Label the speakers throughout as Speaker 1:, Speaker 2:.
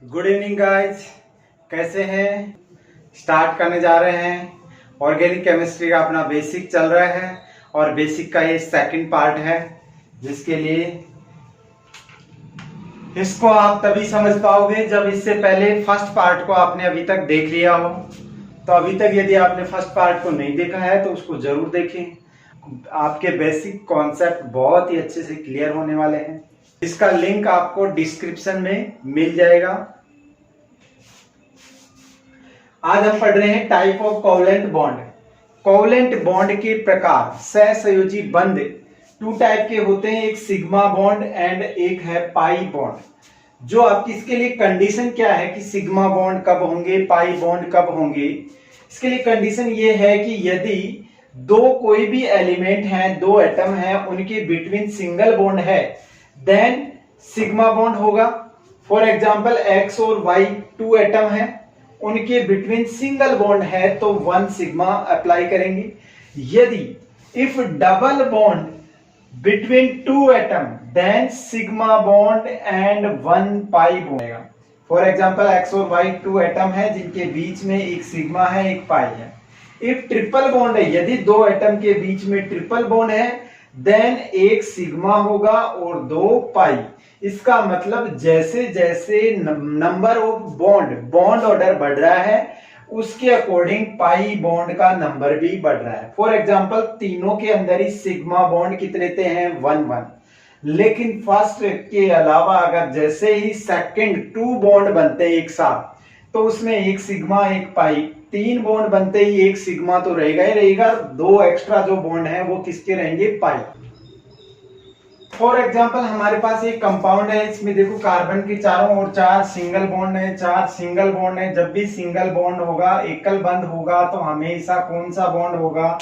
Speaker 1: Good evening guys, कैसे हैं। Start करने जा रहे हैं। ऑर्गेनिक केमिस्ट्री का अपना बेसिक चल रहा है और बेसिक का ये सेकंड पार्ट है, जिसके लिए इसको आप तभी समझ पाओगे जब इससे पहले फर्स्ट पार्ट को आपने अभी तक देख लिया हो। तो अभी तक यदि आपने फर्स्ट पार्ट को नहीं देखा है तो उसको जरूर देखें। आपके बेसिक कॉन्सेप्ट बहुत ही अच्छे से क्लियर होने वाले हैं। इसका लिंक आपको डिस्क्रिप्शन में मिल जाएगा। आज हम पढ़ रहे हैं type of covalent bond. Covalent bond के प्रकार, सहसंयोजी बंध टू टाइप के होते हैं, एक सिग्मा बॉन्ड एंड एक है पाई बॉन्ड। जो आपकी इसके लिए कंडीशन क्या है कि सिग्मा बॉन्ड कब होंगे, पाई बॉन्ड कब होंगे। इसके लिए कंडीशन ये है कि यदि दो कोई भी एलिमेंट हैं, दो एटम हैं, उनके बिटवीन सिंगल बॉन्ड है, देन सिग्मा बॉन्ड होगा। फॉर एग्जांपल एक्स और वाई टू एटम हैं, उनके बिटवीन सिंगल बॉन्ड है तो 1 सिग्मा अप्लाई करेंगे। यदि if double bond between two atom then sigma bond and 1 pi bond. For example x और वाई टू एटम है जिनके बीच में एक सिग्मा है एक पाई है। इफ ट्रिपल बॉन्ड है, यदि दो एटम के बीच में ट्रिपल बॉन्ड है देन एक सिग्मा होगा और 2 पाई। इसका मतलब जैसे जैसे नंबर ऑफ बॉन्ड ऑर्डर बढ़ रहा है उसके अकॉर्डिंग पाई बॉन्ड का नंबर भी बढ़ रहा है। फॉर एग्जांपल तीनों के अंदर ही सिग्मा बॉन्ड कितने थे हैं 1 1, लेकिन फर्स्ट के अलावा अगर जैसे ही सेकंड 2 बॉन्ड बनते हैं एक साथ तो उसमें एक सिग्मा एक पाई, 3 बॉन्ड बनते ही एक सिग्मा तो रहेगा ही रहेगा, 2 एक्स्ट्रा जो बॉन्ड है वो किसके रहेंगे, पाई। फॉर एग्जांपल हमारे पास एक कंपाउंड है, इसमें देखो कार्बन के चारों ओर 4 सिंगल बॉन्ड है, 4 सिंगल बॉन्ड है। जब भी सिंगल बॉन्ड होगा, एकल बंध होगा तो हमेशा कौन सा बॉन्ड होगा,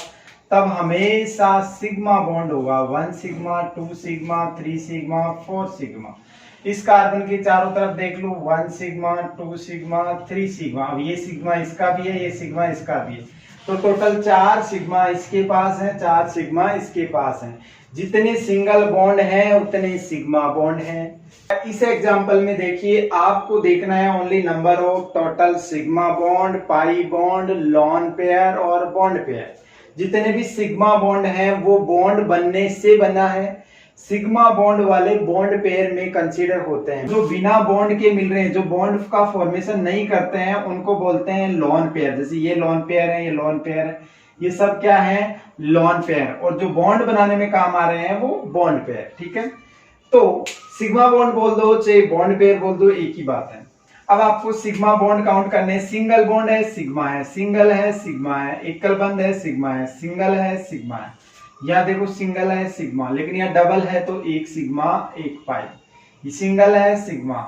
Speaker 1: तब हमेशा सिग्मा बॉन्ड होगा। 1 सिग्मा 2 सिग्मा 3 सिग्मा 4 सिग्मा। इस कार्बन के चारों तरफ देख लो 1 सिग्मा 2 सिग्मा 3 सिग्मा। अब ये सिग्मा इसका भी है, ये सिग्मा इसका भी है, तो टोटल 4 सिग्मा इसके पास है, 4 सिग्मा इसके पास है। जितने सिंगल बॉन्ड हैं उतने सिग्मा बॉन्ड हैं। इस एग्जांपल में देखिए आपको देखना है only number of total sigma bond, pi bond, lone pair और बॉन्ड पेयर। जितने भी सिग्मा बॉन्ड हैं वो बॉन्ड बनने से बना है, सिग्मा बॉन्ड वाले बॉन्ड पेयर में कंसीडर होते हैं। जो बिना बॉन्ड के मिल रहे हैं, जो बॉन्ड का फॉर्मेशन नहीं करते हैं, उनको बोलते हैं लॉन पेयर। जैसे ये लॉन पेयर है, ये लॉन पेयर है, ये सब क्या है, लॉन पेयर। और जो बॉन्ड बनाने में काम आ रहे हैं वो बॉन्ड पेयर। ठीक है, तो सिग्मा बॉन्ड बोल दो चाहे बॉन्ड पेयर बोल दो, एक ही बात है। अब आपको सिग्मा बॉन्ड काउंट करने, सिंगल बॉन्ड है सिग्मा है, सिंगल है सिग्मा है, एकल बंध है सिग्मा है, सिंगल है सिग्मा है। यहाँ देखो सिंगल है सिग्मा, लेकिन यहाँ डबल है तो एक सिग्मा एक पाई। ये सिंगल है सिग्मा,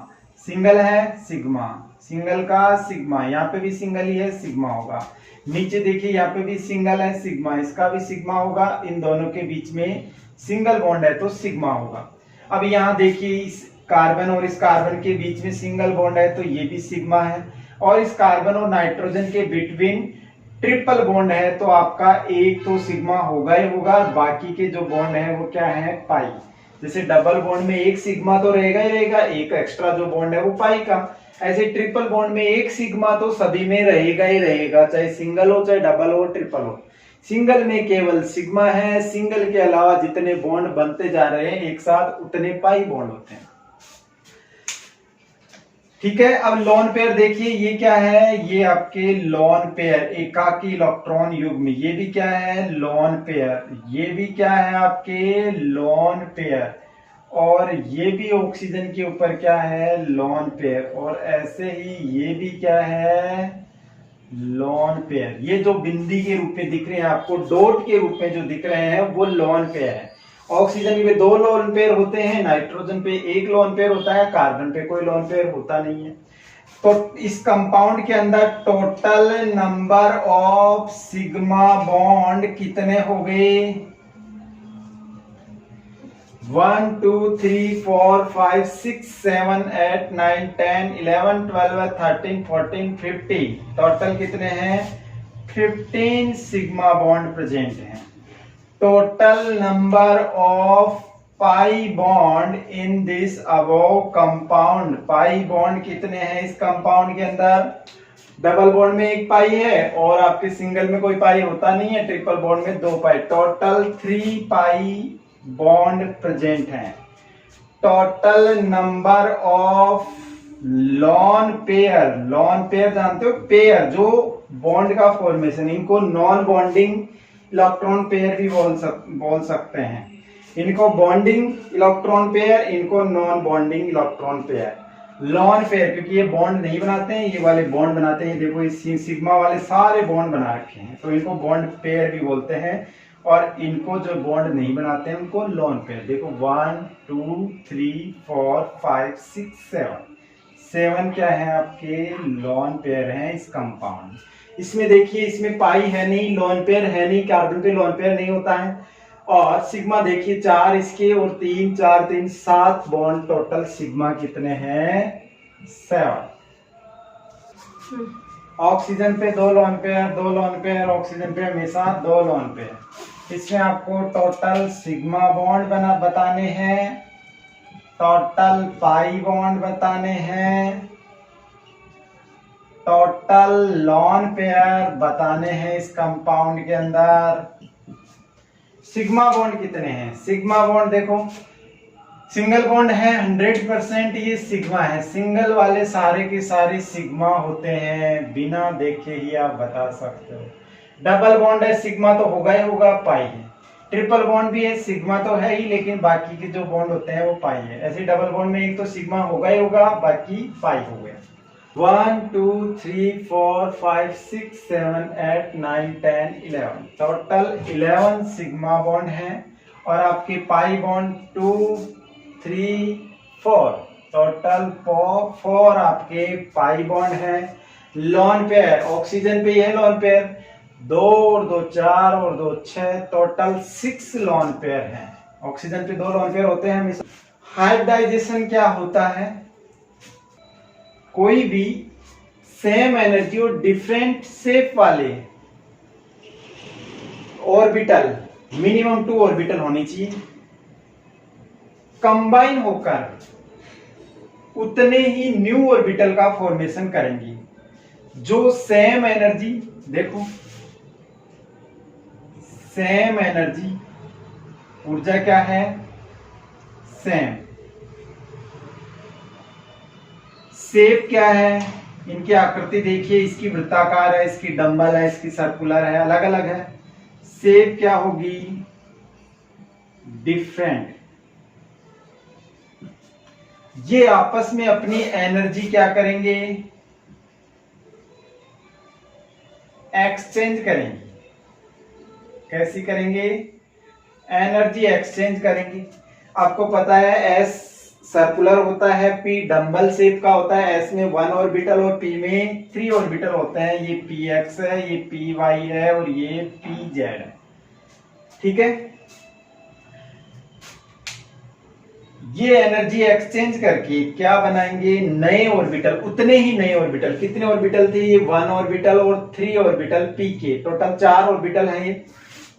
Speaker 1: सिंगल है सिग्मा, सिंगल का सिग्मा, यहाँ पे भी सिंगल ही है सिग्मा होगा। नीचे देखिए यहाँ पे भी सिंगल है सिग्मा, इसका भी सिग्मा होगा। इन दोनों के बीच में सिंगल बॉन्ड है तो सिग्मा होगा। अब यहाँ देखिए इस कार्बन और इस कार्बन के बीच में सिंगल बॉन्ड है तो ये भी सिग्मा है, और इस कार्बन और नाइट्रोजन के बिटवीन ट्रिपल बॉन्ड है तो आपका एक तो सिग्मा होगा ही होगा, बाकी के जो बॉन्ड है वो क्या है, पाई। जैसे डबल बॉन्ड में एक सिग्मा तो रहेगा ही रहेगा, एक एक्स्ट्रा जो बॉन्ड है वो पाई का। ऐसे ट्रिपल बॉन्ड में एक सिग्मा तो सभी में रहेगा ही रहेगा, चाहे सिंगल हो चाहे डबल हो ट्रिपल हो। सिंगल में केवल सिग्मा है, सिंगल के अलावा जितने बॉन्ड बनते जा रहे हैं एक साथ उतने पाई बॉन्ड होते हैं। ठीक है, अब लॉन पेयर देखिए, ये क्या है, ये आपके लॉन पेयर, एकाकी इलेक्ट्रॉन युग्म, ये भी क्या है, लॉन पेयर। ये भी क्या है आपके, लॉन पेयर। और ये भी ऑक्सीजन के ऊपर क्या है, लॉन पेयर। और ऐसे ही ये भी क्या है, लॉन पेयर। ये जो बिंदी के रूप में दिख रहे हैं आपको, डॉट के रूप में जो दिख रहे हैं वो लॉन पेयर है। ऑक्सीजन पे 2 लोन पेयर होते हैं, नाइट्रोजन पे 1 लोन पेयर होता है, कार्बन पे कोई लोन पेयर होता नहीं है। तो इस कंपाउंड के अंदर total number of sigma bond कितने हो गए, 1 2 3 4 5 6 7 8 9 10 11 12 13 14 15। टोटल कितने हैं, 15 सिग्मा बॉन्ड प्रेजेंट हैं। Total number of pi bond in this above compound. Pi bond कितने हैं इस कंपाउंड के अंदर? डबल बॉन्ड में एक पाई है और आपके सिंगल में कोई पाई होता नहीं है, ट्रिपल बॉन्ड में 2 पाई, टोटल 3 पाई बॉन्ड प्रेजेंट हैं। Total number of lone pair जानते हो, पेयर जो बॉन्ड का फॉर्मेशन, इनको नॉन बॉन्डिंग इलेक्ट्रॉन पेयर भी बोल सकते हैं। इनको बॉन्डिंग इलेक्ट्रॉन पेयर, इनको non bonding electron pair. Lone pair क्योंकि ये बॉन्ड नहीं बनाते हैं, ये वाले बॉन्ड बनाते हैं। देखो ये सिग्मा वाले सारे बॉन्ड बना रखे हैं, तो इनको बॉन्ड पेयर भी बोलते हैं। और इनको जो बॉन्ड नहीं बनाते हैं उनको लॉन पेयर। देखो 1 2 3 4 5 6 7 क्या है आपके? लॉन पेयर हैं इस कंपाउंड। इसमें देखिए, इसमें पाई है नहीं, लॉन पेयर है नहीं, कार्बन पे लॉन पेयर नहीं होता है। और सिग्मा देखिए 4 इसके और 3 4 3 7 बॉन्ड, टोटल सिग्मा कितने हैं? 7। ऑक्सीजन पे 2 lone pair, 2 lone pair, oxygen पे हमेशा 2 लॉन पेयर। इसमें आपको टोटल सिग्मा बॉन्ड बताने हैं, टोटल पाई बॉन्ड बताने हैं, टोटल लॉन पेयर बताने हैं इस कंपाउंड के अंदर। सिग्मा बॉन्ड कितने हैं? सिग्मा बॉन्ड देखो, सिंगल बॉन्ड है 100%, ये सिग्मा है। सिंगल वाले सारे के सारे सिग्मा होते हैं, बिना देखे ही आप बता सकते हो। डबल बॉन्ड है, सिग्मा तो होगा ही होगा, पाई है। ट्रिपल बॉन्ड भी है, सिग्मा तो है ही, लेकिन बाकी के जो बॉन्ड होते हैं वो पाई है। ऐसे डबल बॉन्ड में एक तो सिग्मा होगा ही होगा, बाकी पाई हो गया। 1 2 3 4 5 6 7 8 9 10 11, टोटल 11 सिग्मा बॉन्ड है। और आपके पाई बॉन्ड 2 3 4, टोटल 4 आपके पाई बॉन्ड है। लॉन पेयर ऑक्सीजन पे है, लॉन पेयर 2 और 2 4 और 2 6, टोटल 6 लॉन पेयर हैं। ऑक्सीजन पे 2 लॉन पेयर होते हैं हमेशा। हाइब्रिडाइजेशन क्या होता है? कोई भी सेम एनर्जी और डिफरेंट शेप वाले ऑर्बिटल, मिनिमम 2 ऑर्बिटल होनी चाहिए, कंबाइन होकर उतने ही न्यू ऑर्बिटल का फॉर्मेशन करेंगी। जो सेम एनर्जी, देखो सेम एनर्जी, ऊर्जा क्या है? सेम। शेप क्या है? इनकी आकृति देखिए, इसकी वृत्ताकार है, इसकी डंबल है, इसकी सर्कुलर है, अलग अलग है। शेप क्या होगी? डिफरेंट। ये आपस में अपनी एनर्जी क्या करेंगे? एक्सचेंज करेंगे। कैसी करेंगे? एनर्जी एक्सचेंज करेंगे। आपको पता है एस सर्कुलर होता है, पी डंबल शेप का होता है। एस में 1 ऑर्बिटल और पी में 3 ऑर्बिटल होते हैं। ये पी एक्स है, ये पी वाई है और ये पी जेड है। ठीक है, ये एनर्जी एक्सचेंज करके क्या बनाएंगे? नए ऑर्बिटल, उतने ही नए ऑर्बिटल। कितने ऑर्बिटल थे? ये 1 ऑर्बिटल और 3 ऑर्बिटल पी के, टोटल 4 ऑर्बिटल हैं ये,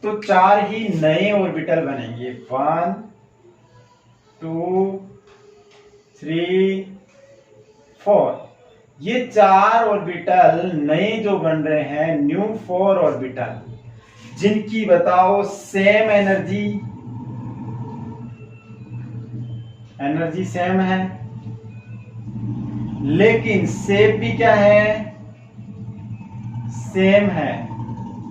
Speaker 1: तो 4 ही नए ऑर्बिटल बनेंगे। 1 2 3 4, ये 4 ऑर्बिटल नए जो बन रहे हैं, न्यू 4 ऑर्बिटल, जिनकी बताओ सेम एनर्जी सेम है, लेकिन शेप भी क्या है? सेम है।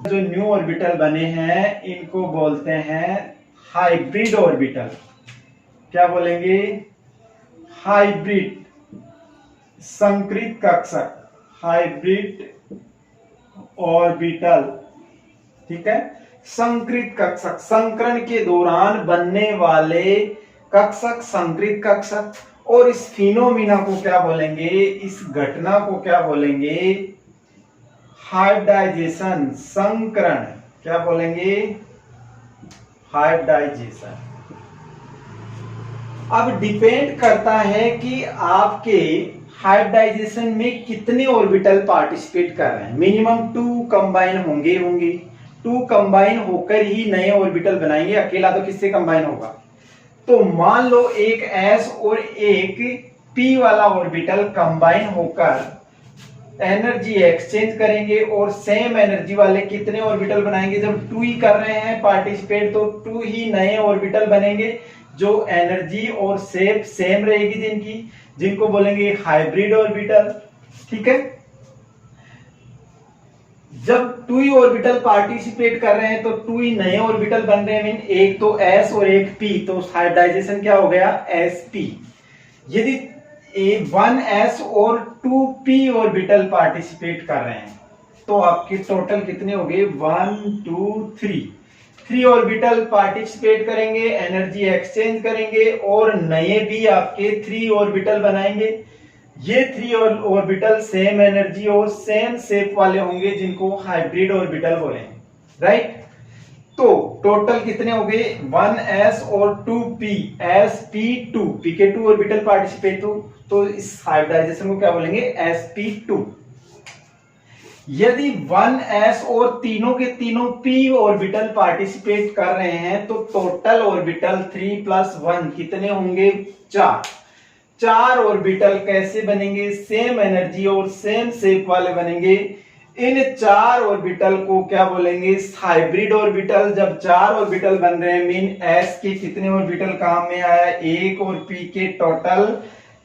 Speaker 1: जो न्यू ऑर्बिटल बने हैं इनको बोलते हैं हाइब्रिड ऑर्बिटल। क्या बोलेंगे? हाइब्रिड, संकरित कक्षक, हाइब्रिड ऑर्बिटल। ठीक है, संकरित कक्षक, संकरण के दौरान बनने वाले कक्षक, संकरित कक्षक। और इस फिनोमिना को क्या बोलेंगे? इस घटना को क्या बोलेंगे? हाइब्रिडाइजेशन, संकरण। क्या बोलेंगे? हाइब्रिडाइजेशन। अब डिपेंड करता है कि आपके हाइब्रिडाइजेशन में कितने ऑर्बिटल पार्टिसिपेट कर रहे हैं। मिनिमम 2 कंबाइन होंगे 2 कंबाइन होकर ही नए ऑर्बिटल बनाएंगे, अकेला तो किससे कंबाइन होगा? तो मान लो एक s और एक p वाला ऑर्बिटल कंबाइन होकर एनर्जी एक्सचेंज करेंगे और सेम एनर्जी वाले कितने ऑर्बिटल बनाएंगे। जब 2 ही कर रहे हैं पार्टिसिपेट तो 2 ही नए ऑर्बिटल बनेंगे जो एनर्जी और शेप सेम रहेगी जिनको बोलेंगे हाइब्रिड ऑर्बिटल। ठीक है, जब 2 ही ऑर्बिटल पार्टिसिपेट कर रहे हैं तो 2 ही नए ऑर्बिटल बन रहे हैं, मीन एक तो s और एक p, तो हाइब्रिडाइजेशन क्या हो गया sp। यदि 1s और 2p ऑर्बिटल पार्टिसिपेट कर रहे हैं तो आपके टोटल कितने हो गए 1 2 3 ऑर्बिटल पार्टिसिपेट करेंगे, एनर्जी एक्सचेंज करेंगे और नए भी आपके 3 ऑर्बिटल बनाएंगे। ये 3 ऑर्बिटल सेम एनर्जी और सेम शेप वाले होंगे जिनको हाइब्रिड ऑर्बिटल बोलेंगे, राइट। तो टोटल कितने हो गए 1s और 2p, sp2, p के 2 ऑर्बिटल पार्टिसिपेट तो इस हाइब्रिडाइजेशन को क्या बोलेंगे sp2। यदि 1s और तीनों के तीनों p ऑर्बिटल पार्टिसिपेट कर रहे हैं तो टोटल ऑर्बिटल 3 + 1 कितने होंगे 4 ऑर्बिटल कैसे बनेंगे, सेम एनर्जी और सेम शेप वाले बनेंगे। इन 4 ऑर्बिटल को क्या बोलेंगे हाइब्रिड ऑर्बिटल। जब 4 ऑर्बिटल बन रहे हैं मीन s के कितने ऑर्बिटल काम में आया 1 और p के टोटल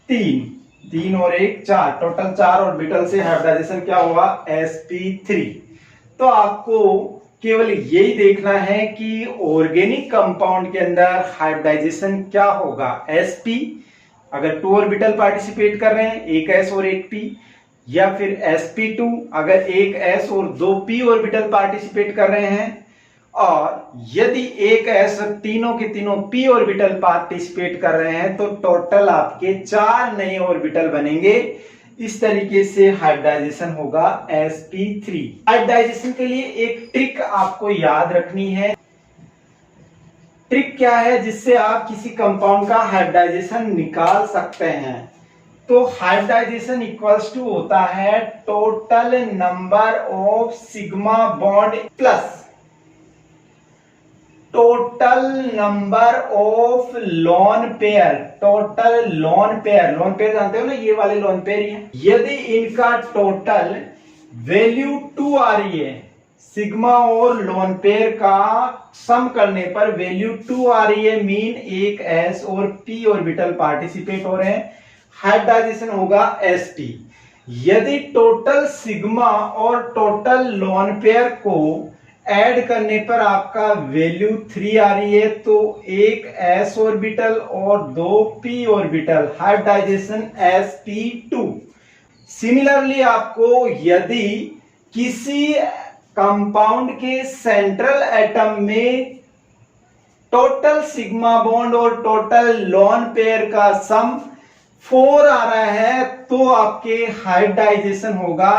Speaker 1: 3 और 1 4, टोटल 4 ऑर्बिटल से हाइब्रिडाइजेशन क्या हुआ sp3। तो आपको केवल यही देखना है कि ऑर्गेनिक कंपाउंड के अंदर हाइब्रिडाइजेशन क्या होगा sp, अगर 2 ऑर्बिटल पार्टिसिपेट कर रहे हैं एक s और एक p, या फिर sp2 अगर एक s और 2 p ऑर्बिटल पार्टिसिपेट कर रहे हैं, और यदि एक s तीनों के तीनों p ऑर्बिटल पार्टिसिपेट कर रहे हैं तो टोटल आपके 4 नए ऑर्बिटल बनेंगे। इस तरीके से हाइब्रिडाइजेशन होगा sp3। हाइब्रिडाइजेशन के लिए एक ट्रिक आपको याद रखनी है। ट्रिक क्या है जिससे आप किसी कंपाउंड का हाइब्रिडाइजेशन निकाल सकते हैं। तो हाइब्रिडाइजेशन इक्वल्स टू होता है total number of sigma bond plus total number of lone pair. Total lone pair जानते हो ना, ये वाले लोन पेयर ही है। यदि इनका टोटल वैल्यू 2 आ रही है, सिग्मा और लोन पेयर का सम करने पर वैल्यू 2 आ रही है, मीन एक s और p ऑर्बिटल पार्टिसिपेट हो रहे हैं, हाइब्रिडाइजेशन होगा sp। यदि टोटल सिग्मा और टोटल लोन पेयर को ऐड करने पर आपका वैल्यू 3 आ रही है तो एक s ऑर्बिटल और 2 p orbital, hybridisation sp2। Similarly आपको यदि किसी कंपाउंड के सेंट्रल एटम में टोटल सिग्मा बॉन्ड और टोटल लोन पेयर का सम 4 आ रहा है तो आपके हाइब्रिडाइजेशन होगा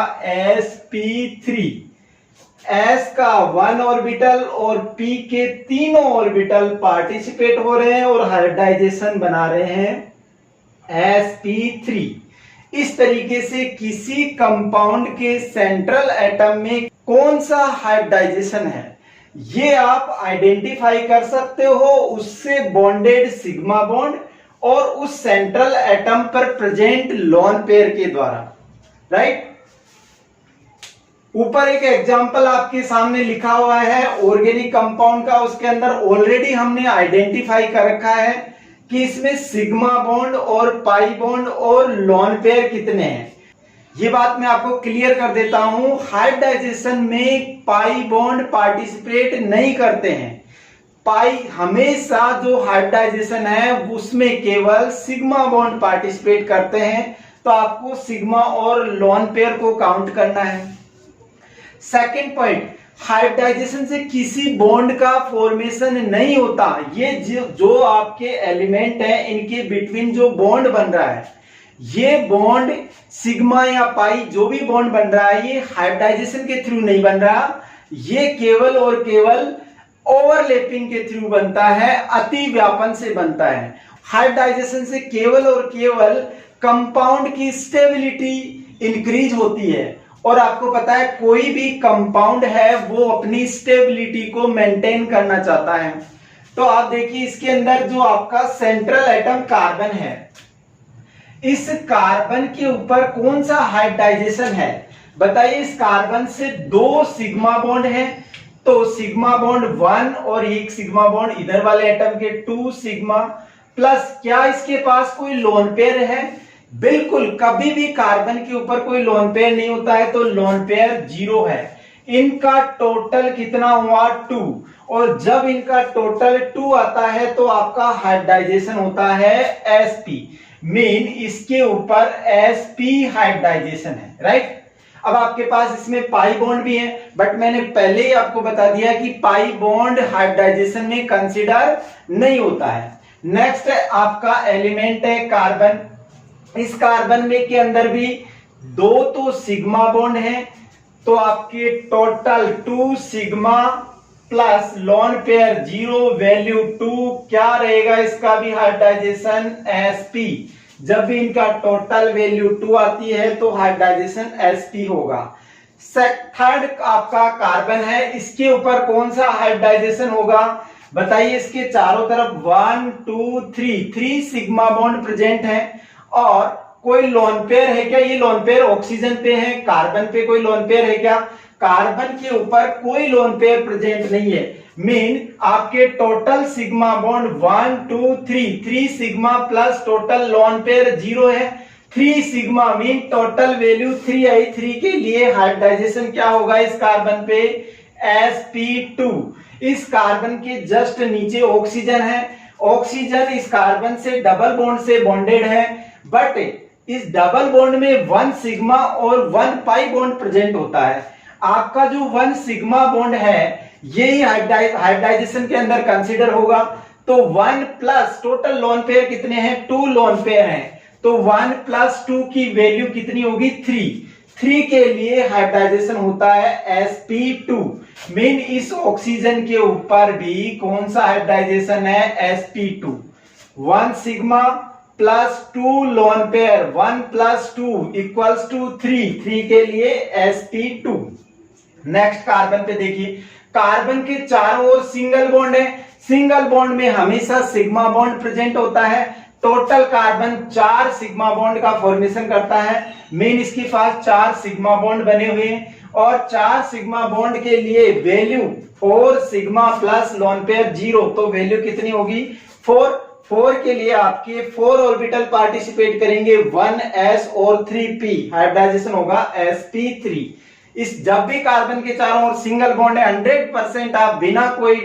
Speaker 1: sp3। s का 1 ऑर्बिटल और p के तीनों ऑर्बिटल पार्टिसिपेट हो रहे हैं और हाइब्रिडाइजेशन बना रहे हैं sp3। इस तरीके से किसी कंपाउंड के सेंट्रल एटम में कौन सा हाइब्रिडाइजेशन है ये आप आइडेंटिफाई कर सकते हो उससे बॉन्डेड सिग्मा बॉन्ड और उस सेंट्रल एटम पर प्रेजेंट लोन पेयर के द्वारा, राइट। ऊपर एक एग्जांपल आपके सामने लिखा हुआ है ऑर्गेनिक कंपाउंड का, उसके अंदर ऑलरेडी हमने आइडेंटिफाई कर रखा है कि इसमें सिग्मा बॉन्ड और पाई बॉन्ड और लोन पेयर कितने हैं। ये बात मैं आपको क्लियर कर देता हूं, हाइब्रिडाइजेशन में पाई बॉन्ड पार्टिसिपेट नहीं करते हैं। पाई हमेशा जो हाइब्रिडाइजेशन है उसमें केवल सिग्मा बॉन्ड पार्टिसिपेट करते हैं, तो आपको सिग्मा और लोन पेयर को काउंट करना है। सेकंड पॉइंट, हाइब्रिडाइजेशन से किसी बॉन्ड का फॉर्मेशन नहीं होता। ये जो आपके एलिमेंट हैं इनके बिटवीन जो बॉन्ड बन रहा है, ये बॉन्ड सिग्मा या पाई जो भी बॉन्ड बन रहा है ये हाइब्रिडाइजेशन के थ्रू नहीं बन रहा, ये केवल और केवल ओवरलैपिंग के थ्रू बनता है, अति व्यापन से बनता है। हाइब्रिडाइजेशन से केवल और केवल कंपाउंड की स्टेबिलिटी इंक्रीज होती है, और आपको पता है कोई भी कंपाउंड है वो अपनी स्टेबिलिटी को मेंटेन करना चाहता है। तो आप देखिए इसके अंदर जो आपका सेंट्रल एटम कार्बन है, इस कार्बन के ऊपर कौन सा हाइब्रिडाइजेशन है बताइए। इस कार्बन से 2 सिग्मा बॉन्ड है, तो सिग्मा बॉन्ड 1 और एक सिग्मा बॉन्ड इधर वाले एटम के 2 सिग्मा, प्लस क्या इसके पास कोई लोन पेयर है? बिल्कुल, कभी भी कार्बन के ऊपर कोई लोन पेयर नहीं होता है, तो लोन पेयर 0 है। इनका टोटल कितना हुआ 2, और जब इनका टोटल 2 आता है तो आपका हाइब्रिडाइजेशन होता है sp, मीन इसके ऊपर sp हाइब्रिडाइजेशन है, राइट। अब आपके पास इसमें पाई बॉन्ड भी है, बट मैंने पहले ही आपको बता दिया कि पाई बॉन्ड हाइब्रिडाइजेशन में कंसीडर नहीं होता है। नेक्स्ट आपका एलिमेंट है कार्बन। इस कार्बन में के अंदर भी 2 तो सिग्मा बॉन्ड है, तो आपके total 2 sigma plus lone pair 0 value 2, क्या रहेगा इसका भी हाइब्रिडाइजेशन sp। जब भी इनका टोटल वैल्यू 2 आती है तो हाइब्रिडाइजेशन sp होगा। थर्ड आपका कार्बन है, इसके ऊपर कौन सा हाइब्रिडाइजेशन होगा बताइए। इसके चारों तरफ 1 2 3 सिग्मा बॉन्ड प्रेजेंट है, और कोई लोन पेयर है क्या? ये लोन पेयर ऑक्सीजन पे है, कार्बन पे कोई लोन पेयर है क्या? कार्बन के ऊपर कोई लोन पेयर प्रेजेंट नहीं है, मीन आपके total sigma bond 1 2 3 sigma plus total lone pair 0 है, 3 सिग्मा मीन टोटल वैल्यू 3 आई। 3 के लिए हाइब्रिडाइजेशन क्या होगा इस कार्बन पे? sp2। इस कार्बन के जस्ट नीचे ऑक्सीजन है, ऑक्सीजन इस कार्बन से डबल बॉन्ड से बॉन्डेड है, बट इस डबल बॉन्ड में 1 सिग्मा और 1 पाई बॉन्ड प्रेजेंट होता है। आपका जो 1 सिग्मा बॉन्ड है यही हाइब्रिडाइजेशन के अंदर कंसीडर होगा, तो 1 प्लस टोटल लोन पेयर कितने हैं? 2 लोन पेयर हैं, तो 1 प्लस 2 की वैल्यू कितनी होगी? 3 के लिए हाइब्रिडाइजेशन होता है sp2, मीन इस ऑक्सीजन के ऊपर भी कौन सा हाइब्रिडाइजेशन है? sp2। 1 sigma plus 2 lone pair, 1 plus 2 equals to 3 के लिए sp2। नेक्स्ट कार्बन पे देखिए, कार्बन के चारों ओर सिंगल बॉन्ड है, सिंगल बॉन्ड में हमेशा सिग्मा बॉन्ड प्रेजेंट होता है। टोटल कार्बन 4 सिग्मा बॉन्ड का फॉर्मेशन करता है, मीन इसके पास 4 सिग्मा बॉन्ड बने हुए हैं, और 4 सिग्मा बॉन्ड के लिए value 4 sigma plus lone pair 0, तो वैल्यू कितनी होगी? 4 के लिए आपके 4 ऑर्बिटल पार्टिसिपेट करेंगे, 1s और 3p, हाइब्रिडाइजेशन होगा sp3। इस जब भी कार्बन के चारों ओर सिंगल बॉन्ड है 100% आप बिना कोई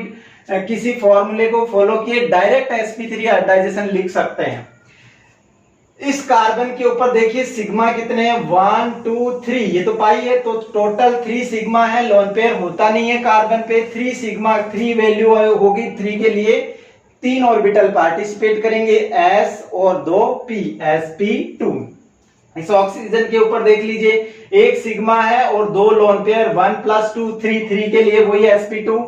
Speaker 1: किसी फॉर्मूले को फॉलो किए डायरेक्ट sp3 हाइब्रिडाइजेशन लिख सकते हैं। इस कार्बन के ऊपर देखिए सिग्मा कितने हैं? 1 2 3, ये तो पाई है, तो टोटल 3 सिग्मा है, लोन पेयर होता नहीं है कार्बन पे। 3 सिग्मा 3 वैल्यू होगी, 3 के लिए 3 ऑर्बिटल पार्टिसिपेट करेंगे, s और 2 p, sp2। इस ऑक्सीजन के ऊपर देख लीजिए 1 सिग्मा है और 2 लोन पेयर, 1 प्लस 2 3 के लिए वही sp2।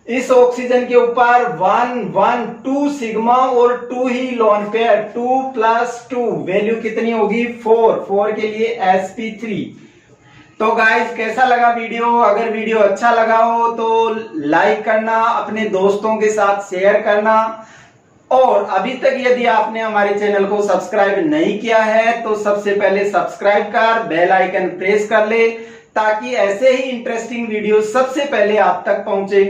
Speaker 1: इस ऑक्सीजन के ऊपर 1 1 2 सिग्मा और 2 ही लोन पेयर, 2 प्लस 2 वैल्यू कितनी होगी? 4 के लिए sp3। तो गाइस कैसा लगा वीडियो? अगर वीडियो अच्छा लगा हो तो लाइक करना, अपने दोस्तों के साथ शेयर करना, और अभी तक यदि आपने हमारे चैनल को सब्सक्राइब नहीं किया है तो सबसे पहले सब्सक्राइब कर बेल आइकन प्रेस कर ले, ताकि ऐसे ही इंटरेस्टिंग वीडियो सबसे पहले आप तक पहुंचे।